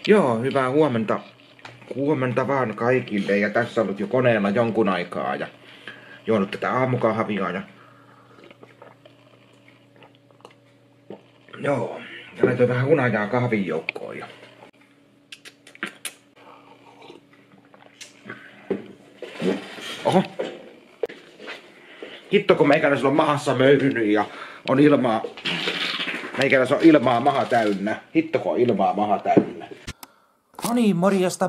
Joo, hyvää huomenta. Huomenta vaan kaikille. Ja tässä on ollut jo koneella jonkun aikaa ja juonut tätä aamukahvia ja... Joo, ja laitoin vähän hunajaa kahvin joukkoon ja... Oho. Hitto kun meikäläisellä on mahassa möyhynyt ja on ilmaa... Meikäläisellä on ilmaa maha täynnä. Hitto kun on ilmaa maha täynnä. No niin,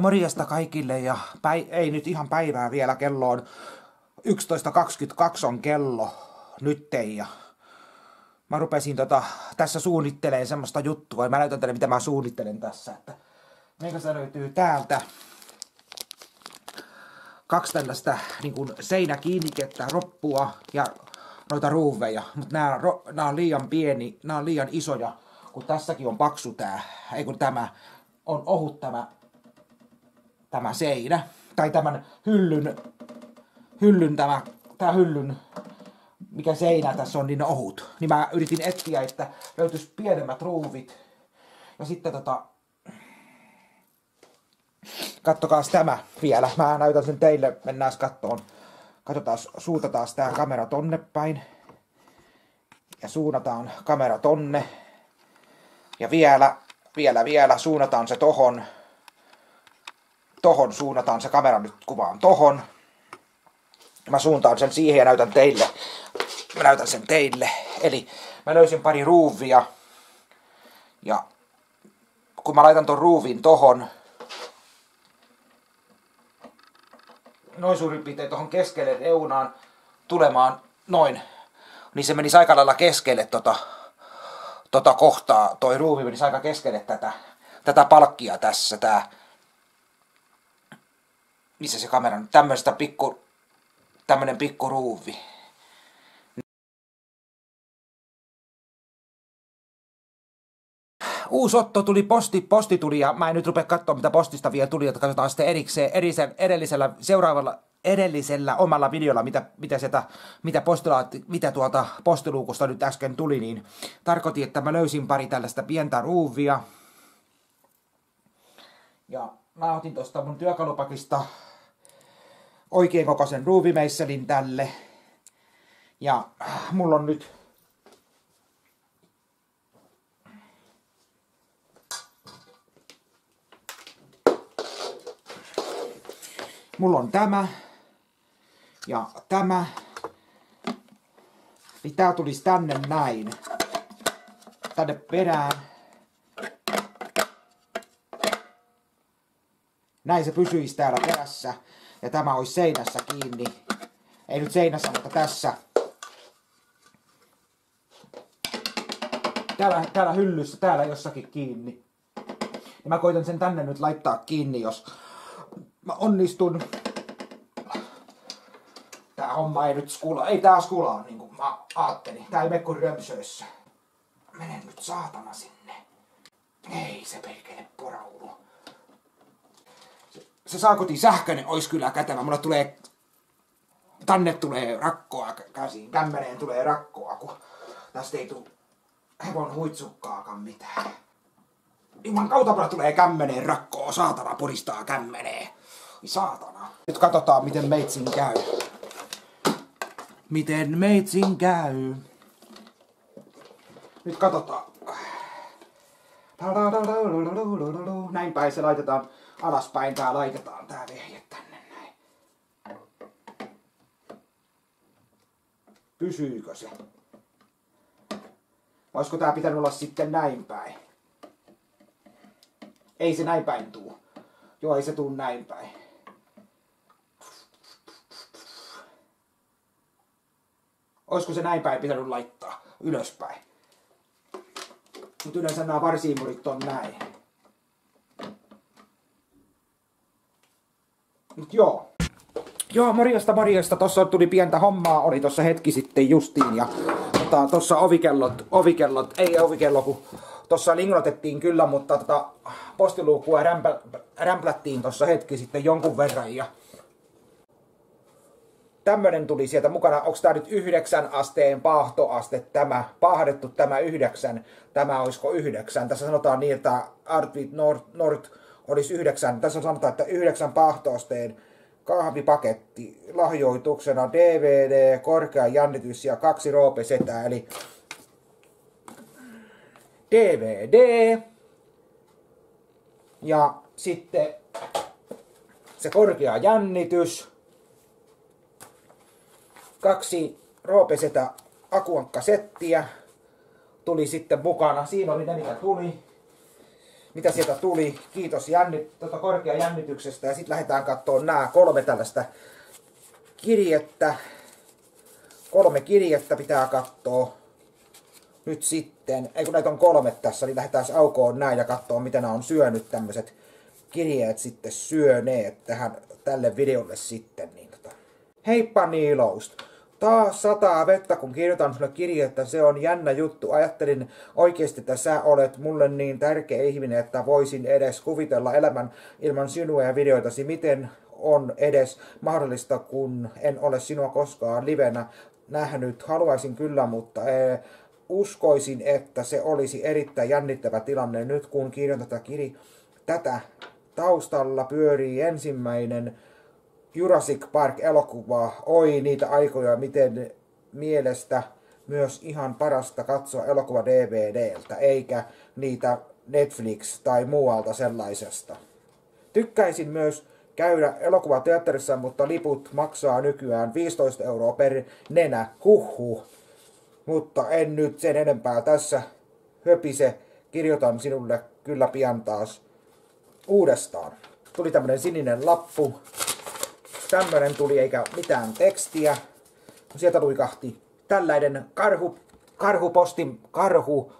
morjesta kaikille ja ei nyt ihan päivää vielä, kello on 11.22 on kello nyttei ja mä rupesin tässä suunnittelemaan semmoista juttua ja mä näytän teille mitä mä suunnittelen tässä, että meikä löytyy täältä 2 tällaista niin kuin seinäkiinnikettä, roppua ja noita ruuveja, mutta nää on liian pieni, nää on liian isoja, kun tässäkin on paksu ei kun tämä on ohut tämä seinä, tai tämän hyllyn mikä seinä tässä on niin ohut. Niin mä yritin etsiä, että löytyisi pienemmät ruuvit. Ja sitten kattokaas tämä vielä. Mä näytän sen teille, mennään kattoon. Katsotaan, suuntataan tää kamera tonne päin. Ja suunnataan kamera tonne. Ja vielä suunnataan se tohon. Suunnataan se kamera nyt kuvaan tohon. Mä suuntaan sen siihen ja näytän teille. Mä näytän sen teille. Eli mä löysin pari ruuvia. Ja kun mä laitan ton ruuvin tohon. Noin suurin piirtein tohon keskelle reunaan tulemaan noin. Niin se menisi aika lailla keskelle kohtaa. Toi ruuvi menisi aika keskelle tätä palkkia tässä. Missä se kamera on? Tämmönen pikku ruuvi. Uusi Otto tuli, posti tuli ja mä en nyt rupea katsoa mitä postista vielä tuli, että katsotaan sitten erikseen edellisellä omalla videolla, mitä tuolta postiluukusta nyt äsken tuli, niin tarkoitin, että mä löysin pari tällaista pientä ruuvia. Ja mä otin tosta mun työkalupakista oikein kokoisen ruuvimeisselin tälle. Ja mulla on nyt tämä ja tämä. Niin tää tulisi tänne näin. Tänne perään. Näin se pysyisi täällä perässä. Ja tämä olisi seinässä kiinni. Ei nyt seinässä, mutta tässä. Täällä hyllyssä, täällä jossakin kiinni. Ja mä koitan sen tänne nyt laittaa kiinni, jos mä onnistun. Tää homma ei nyt skulaa. Ei tää skulaa niin kuin mä ajattelin. Tää ei mene kuin römsöissä. Mene nyt saatana sinne. Ei se perkele poraulu. Se saakotin sähköinen ois kyllä kätevä. Mulla tänne tulee rakkoa käsiin. Kämmeneen tulee rakkoa, kun tästä ei tuu hevon huitsukkaakaan mitään. Ilman kautapala tulee kämmeneen rakkoa. Saatana puristaa kämmeneen. Saatana. Nyt katsotaan miten meitsin käy. Miten meitsin käy. Nyt katsotaan. Näin päin se laitetaan. Alaspäin laitetaan tää vehje tänne näin. Pysyykö se? Olisiko tää pitänyt olla sitten näin päin? Ei se näin päin tuu. Joo, ei se tuu näin päin. Olisiko se näin päin pitänyt laittaa ylöspäin? Mut yleensä nämä varsiimurit on näin. Mut joo. Joo, morjesta. Tossa tuli pientä hommaa, oli tossa hetki sitten justiin ja tossa ei ovikello, kun tossa lingotettiin kyllä, mutta postiluukua rämplättiin tossa hetki sitten jonkun verran ja tämmönen tuli sieltä mukana. Onko tää nyt 9 asteen paahtoaste tämä? Paahdettu tämä 9. Tämä olisiko 9? Tässä sanotaan niin, että Artwid Nord olisi 9. Tässä sanotaan, että 9 paahtoasteen kahvipaketti lahjoituksena DVD, korkea jännitys ja 2 roopesetää. Eli DVD ja sitten se korkea jännitys, 2 roopesetä akuankkasettiä tuli sitten mukana. Siinä oli ne, mitä tuli. Mitä sieltä tuli. Kiitos korkea jännityksestä. Ja sitten lähdetään katsomaan nämä 3 tällaista kirjettä. 3 kirjettä pitää katsoa. Nyt sitten, kun näitä on 3 tässä, niin lähdetään aukoon näin ja katsoa, miten nämä on syönyt tämmöiset kirjeet sitten syöneet tälle videolle sitten. Niin Heippa Niiloust! Taas sataa vettä, kun kirjoitan sulle kirjettä. Se on jännä juttu. Ajattelin oikeasti, että sä olet mulle niin tärkeä ihminen, että voisin edes kuvitella elämän ilman sinua ja videoitasi. Miten on edes mahdollista, kun en ole sinua koskaan livenä nähnyt. Haluaisin kyllä, mutta uskoisin, että se olisi erittäin jännittävä tilanne. Nyt kun kirjoitan tätä taustalla pyörii ensimmäinen Jurassic Park-elokuva. Oi niitä aikoja, miten mielestä myös ihan parasta katsoa elokuva DVDltä, eikä niitä Netflix tai muualta sellaisesta. Tykkäisin myös käydä elokuvateatterissa, mutta liput maksaa nykyään 15 € per nenä. Huhhuh. Mutta en nyt sen enempää tässä höpise. Kirjoitan sinulle kyllä pian taas uudestaan. Tuli tämmönen sininen lappu. Tämmönen tuli eikä mitään tekstiä. Sieltä luikahti tällainen karhu,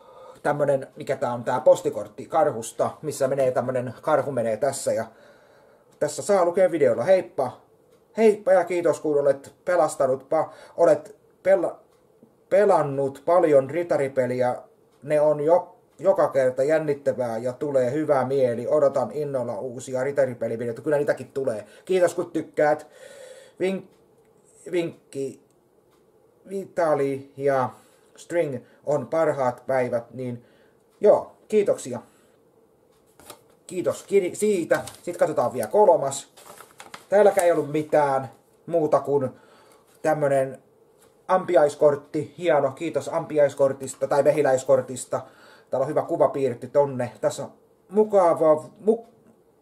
tämmönen, mikä tää on tää postikortti karhusta, missä menee tämmönen karhu menee tässä ja tässä saa lukea videolla. Heippa! Heippa ja kiitos kun olet pelannut paljon ritaripeliä. Ne on joka kerta jännittävää ja tulee hyvä mieli. Odotan innolla uusia ritaripelivideoita. Kyllä niitäkin tulee. Kiitos kun tykkäät. Vinkki. Vitali ja String on parhaat päivät. Niin joo, kiitoksia. Kiitos siitä. Sitten katsotaan vielä 3. Täälläkään ei ollut mitään muuta kuin tämmönen ampiaiskortti. Hieno, kiitos ampiaiskortista tai mehiläiskortista. Täällä on hyvä kuvapiirti tonne. Tässä on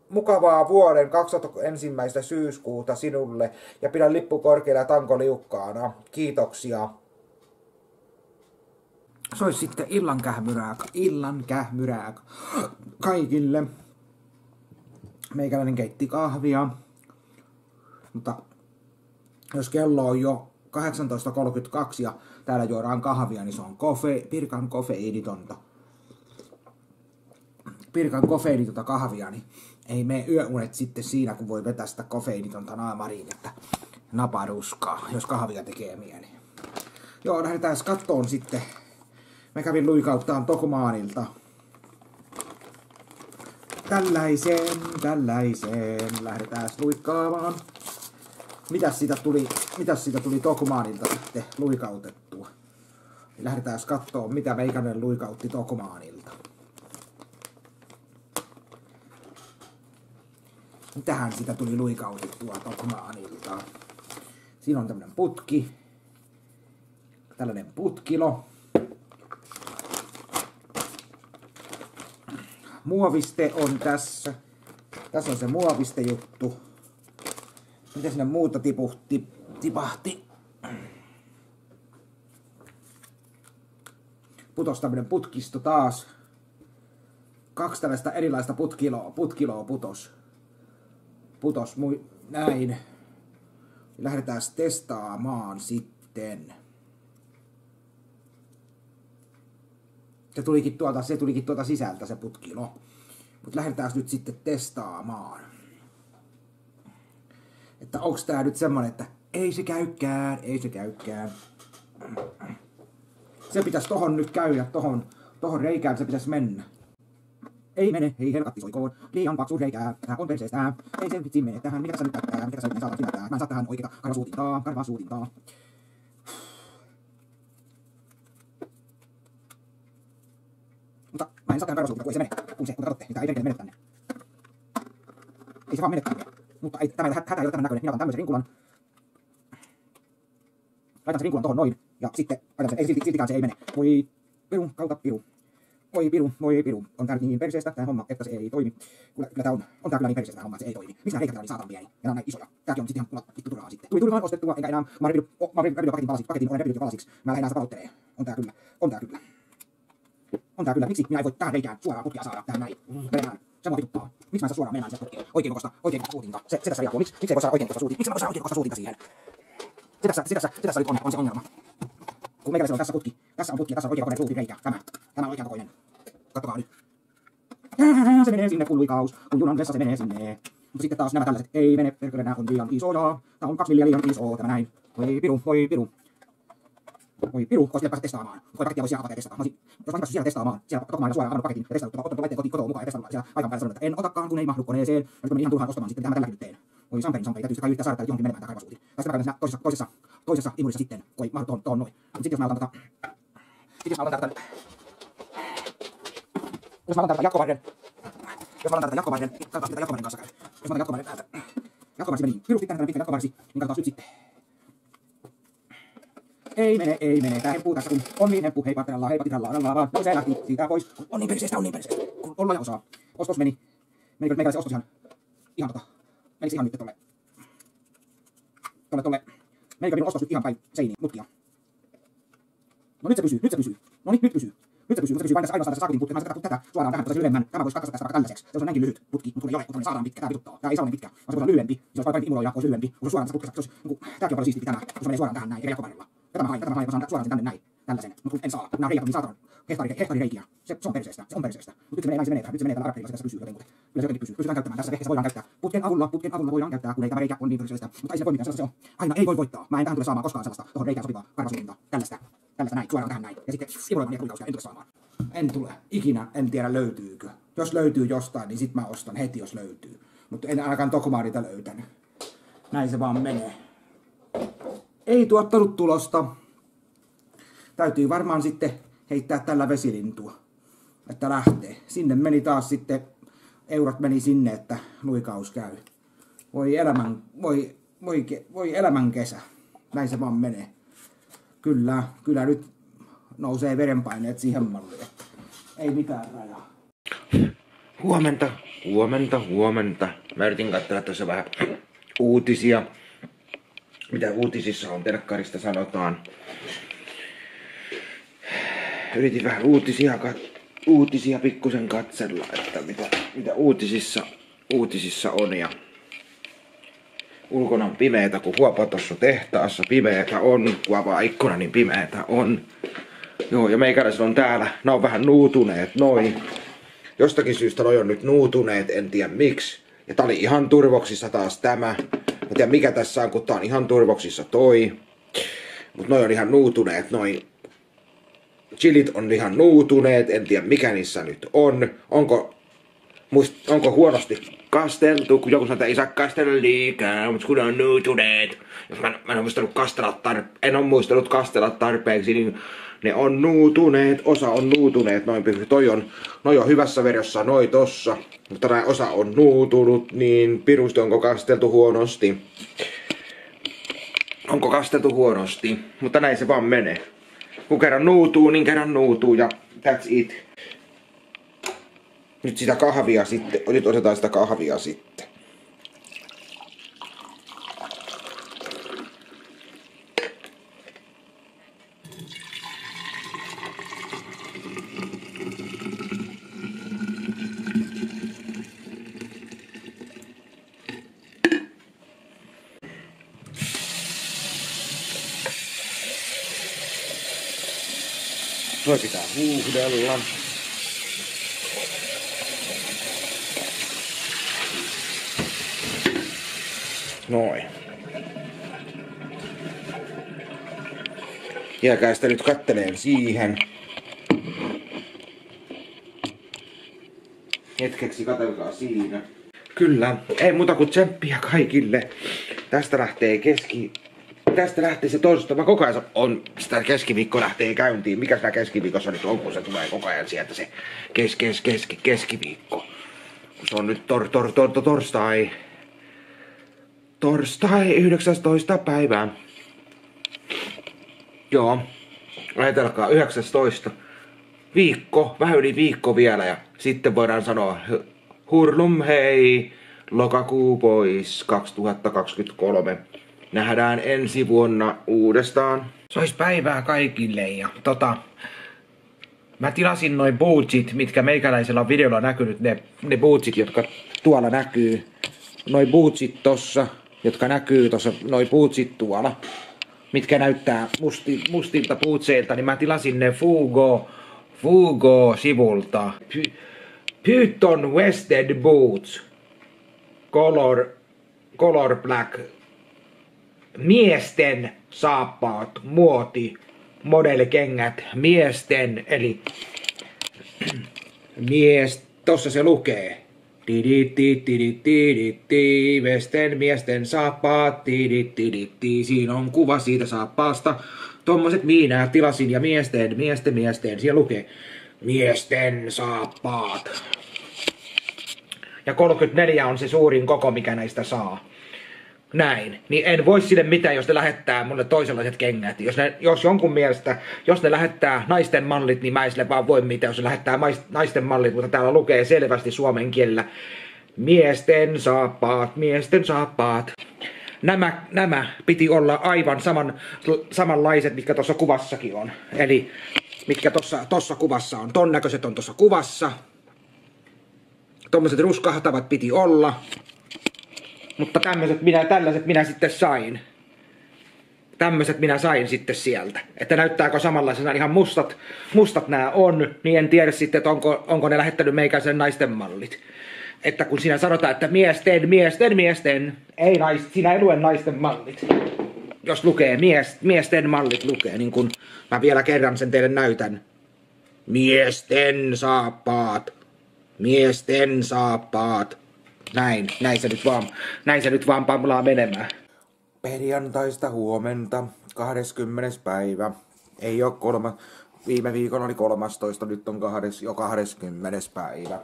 mukavaa vuoden 2001. syyskuuta sinulle. Ja pidä lippu korkealla ja tanko liukkaana. Kiitoksia. Se olisi sitten illan kähmyrää kaikille. Meikäläinen keitti kahvia. Mutta jos kello on jo 18.32 ja täällä juodaan kahvia, niin se on Pirkan kofeiinitonta kahvia, niin ei mene yöunet sitten siinä, kun voi vetää sitä kofeiinitonta naamariin, että naparuskaa, jos kahvia tekee mieli. Joo, lähdetään kattoon sitten. Mä kävin luikauttaan Tokmanilta. Tällaiseen. Lähdetään luikkaamaan. Mitäs siitä tuli Tokmanilta sitten luikautettua? Lähdetään kattoon, mitä meikänen luikautti Tokmanilta. Mitähän sitä tuli luikautettua Tokmanilta? Siinä on tämmönen putki. Tällainen putkilo. Muoviste on tässä. Tässä on se muovistejuttu. Mitä sinne muuta tipahti? Putos tämmönen putkisto taas. 2 tällaista erilaista putkiloa putos näin. Lähdetään testaamaan sitten. Se tulikin tuolta sisältä se putkilo. Mutta lähdetään nyt sitten testaamaan. Että onks tää nyt semmonen, että ei se käykään. Se pitäisi tohon nyt käydä, tohon reikään se pitäisi mennä. Ei mene, ei helkatti soikoon. Liian paksu reikää, tää on perseestä. Ei se vitsi mene tähän, mitä tässä nyt käyttää, mitä tässä nyt saadaan sinättää. Mä en saa tähän oikeeta karvasuutintaa. Mutta mä en saa tähän karvasuutintaa, kun ei se mene. Kun katsotte, niin tää ei perkele mene tänne. Ei se vaan mene tänne. Mutta ei, tämä hätä ei ole tämän näköinen. Minä otan tämmöisen rinkulan. Laitan sen rinkulan tohon noin. Ja sitten laitan sen, ei siltikään se ei mene. Voi piru, kautta piru. Voi piru. On tää niin perseestä tää homma, että se ei toimi. Kyllä tää on tää kyllä niin perseestä tää homma, että se ei toimi. Miksi nää reikat on niin saatan pieni? Ja nää on näin isoja. Tääkin on sit ihan vittu turhaa sitten. Tuli vaan ostettua, enkä enää, mä olen repinyt paketin, olen repinyt jo palasiksi. Mä lähden nää sitä palauttelee. On tää kyllä. Miksi minä ei voi tähän reikään suoraan putkia saada tähän näin? Menemään. Se mua vituttaa. Miksi mä en saa suoraan mennään sieltä putkeen? Oikein kokosta suutinta. Se tässä riippuu. Miksi ei voi saada oikein kokosta suutinta? Miksi mä voin saada oikein kokosta suutinta siihen? Se tässä nyt on se ongelma. Kun meikäläisellä on tässä putki. Tässä on oikein kokoinen suutin reikä. Tämä on oikean kokoinen. Kattokaa nyt. Se menee sinne kun luikaus. Kun junan vessa se menee sinne. Mutta sitten taas nämä tällaiset. Ei mene perkele, nää on liian isoja. Tää on 2 milliä liian iso. Tämä näin. Voi piru. Olisi vielä päästä testaamaan. Pakettia voisi avata ja testata. Jos mä päässyt siellä testaamaan, siellä kokomailla suoraan avannut paketin ja testannut, ottanut laitteen kotiin kotoa mukaan ja testannut siellä paikan päällä sanonut, että en otakaan, kun ei mahdu koneeseen. Ja nyt meni ihan turhaan ostamaan sitten, mitä mä tälläkin nyt teen. Voi Samperi, täytyy kai yrittää saada täällä johonkin menemään tää kaivasuutin. Tai sitten mä käyn toisessa imurissa sitten, kun ei mahdu tohon noin. Mutta sitten jos mä otan jakkovarren, niin katsotaan mitä jakkovarren kanssa käy. Jos mä otan jakkovarren täältä. Jakkovarsi meni pirusti tänne pitkä jakkovarsi, niin katsotaan nyt sitten. Ei mene. Tää hempuu tässä kun on niin hemppu. Heippa trallaa vaan. No se lähti siitä pois. On niin perseestä. Kun olla ja osaa. Ostos meni. Menikö se ostos ihan Menikö ihan nyt tolle. Menikö minun ostos nyt ihan päin seiniin, mutkia. No nyt se pysyy. No niin, nyt pysyy. Nyt se pysyy vain tässä ainoastaan tässä saakutin putkeen. Mä katson tätä suoraan tähän, mutta se ylemmän. Tämä voisi katkaista tässä vaikka tällaiseksi. Se on näinkin lyhyt putki, mutta kun ei ole, mutta saadaan pitkä. Tää vituttaa. Tää ei saa niin pitkä. Vaan se voisi olla lyhyempi. Se olisi parempi imuloida, olisi lyhyempi. Kun se suoraan tässä putkessa. Se olisi, tääkin on paljon siistiä tämä. Kun se menee suoraan tähän näin, eikä jakkovarrella. Tätä mä hain, kun saan suoraan sen tänne näin. Tällaisen. Mutta kun en saa. Kun nää reijät on niin saatanan hehtaarireikiä. Se on perseestä. Mutta nyt se menee tällä arabreilla, se tässä pysyy jotenkin. Kyllä se jotenkin pysyy. Pystytään käyttämään. Tässä vehkeessä voidaan käyttää. Putken avulla voidaan käyttää, kun ei tämä reikä on niin perseestä. Mutta ei se voi mitään, sellaista se on. Aina ei voi voittaa. Mä en tähän tule saamaan koskaan sellaista tohon reikään sopivaa karvasuutintaa. Tällaista näin, suoraan tähän näin. Ja sitten imuloimaan ja kuikausia en tule saamaan. En tule. Ikinä en tiedä löytyykö. Jos löytyy jostain, niin sit mä ostan heti, jos löytyy. Mutta en ainakaan Tokomarita löytänyt. Näin se vaan menee. Ei tuottanut tulosta. Täytyy varmaan sitten heittää tällä vesilintua, että lähtee. Sinne meni taas sitten, eurot meni sinne, että luikaus käy. Voi elämän kesä. Näin se vaan menee. Kyllä nyt nousee verenpaineet siihen malliin. Ei mitään rajaa. Huomenta. Mä yritin katsella tässä vähän uutisia. Mitä uutisissa on, telkkarista sanotaan. Yritin vähän uutisia pikkusen katsella, että mitä uutisissa on. Ja ulkona on pimeetä, kun huopa tossa tehtaassa pimeetä on. Kun avaa ikkuna, niin pimeetä on. Joo, ja meikäläiset on täällä. Nää on vähän nuutuneet, noin. Jostakin syystä noi on nyt nuutuneet, en tiedä miksi. Ja tää oli ihan turvoksissa taas tämä. Mä tiedän mikä tässä on, kun tää on ihan turvoksissa toi. Mut noi on ihan nuutuneet, noi chilit on ihan nuutuneet, en tiedä mikä niissä nyt on. Onko huonosti kasteltu, kun joku sanoo, että ei saa kastella liikaa, mutta kun on nuutuneet. Jos mä en ole muistanut kastella tarpeeksi, niin ne on nuutuneet, osa on nuutuneet, noi on hyvässä verjossa, noi tossa. Mutta nää osa on nuutunut, niin pirusti onko kasteltu huonosti. Mutta näin se vaan menee. Kun kerran nuutuu, niin kerran nuutuu ja that's it. Nyt sitä kahvia sitten. Nyt otetaan sitä kahvia sitten. Toi pitää huuhdella. Noin. Jääkää sitä nyt katteleen siihen. hetkeksi katselkaa siinä. Kyllä, ei muuta kuin tsemppiä kaikille. Tästä lähtee se toisesta. Mä koko ajan on, sitä keskiviikko lähtee käyntiin. Mikä sitä keskiviikossa nyt on, kun se tulee koko ajan sieltä se keskiviikko. Kun se on nyt torstai 19. päivää. Joo, ajatelkaa 19. Viikko, vähän yli viikko vielä ja sitten voidaan sanoa hurlum hei, lokakuu pois 2023. Nähdään ensi vuonna uudestaan. Sois päivää kaikille ja mä tilasin noin bootsit, mitkä meikäläisellä on videolla näkynyt, ne bootsit, jotka tuolla näkyy. Noi bootsit tossa, jotka näkyy tossa, noi bootsit tuolla, mitkä näyttää mustilta bootseilta, niin mä tilasin ne Fugo-sivulta. Python Wested Boots. Color black. Miesten saappaat, muoti, modelikengät, miesten, eli tossa se lukee. Miesten saappaat, siinä on kuva siitä saappaasta. Tommoset minä tilasin ja miesten, siellä lukee miesten saappaat. Ja 34 on se suurin koko, mikä näistä saa. Näin. Niin en voi sille mitään, jos ne lähettää mulle toisenlaiset kengät. Jos jonkun mielestä, jos ne lähettää naisten mallit, niin mä en sille vaan voi mitään, jos ne lähettää naisten mallit, mutta täällä lukee selvästi suomen kielellä. Miesten saappaat. Nämä piti olla aivan samanlaiset, mitkä tuossa kuvassakin on. Eli mitkä tuossa kuvassa on. Ton näköiset on tuossa kuvassa. Tommoset ruskahtavat piti olla. Mutta tällaiset minä sitten sain. Tämmöiset minä sain sitten sieltä. Että näyttääkö samanlaisena ihan mustat nämä on, niin en tiedä sitten, että onko ne lähettänyt meikäisen naisten mallit. Että kun siinä sanotaan, että miesten, ei siinä ei lue naisten mallit. Jos lukee miesten mallit lukee, niin kun mä vielä kerran sen teille näytän. Miesten saappaat. Näin se nyt vaan pamlaa menemään. Perjantaista huomenta, 20. päivä. Ei oo viime viikolla oli 13, nyt on jo 20. päivä.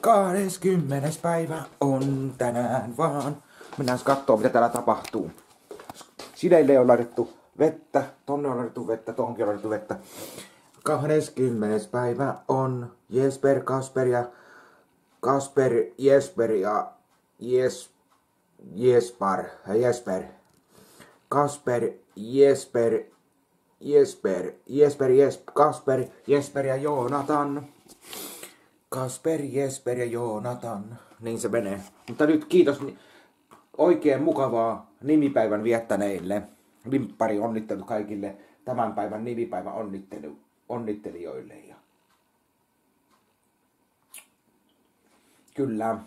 20. päivä on tänään vaan. Mennään kattoo mitä täällä tapahtuu. Sideille on laitettu vettä, tonne on laitettu vettä, tohonkin on laitettu vettä. 20. päivä on Jesper, Kasper, Jesper ja Joonatan. Kasper, Jesper ja Joonatan. Niin se menee. Mutta nyt kiitos oikein mukavaa nimipäivän viettäneille. Limppari onnittelu kaikille tämän päivän nimipäivän onnittelijoille. Kyllä.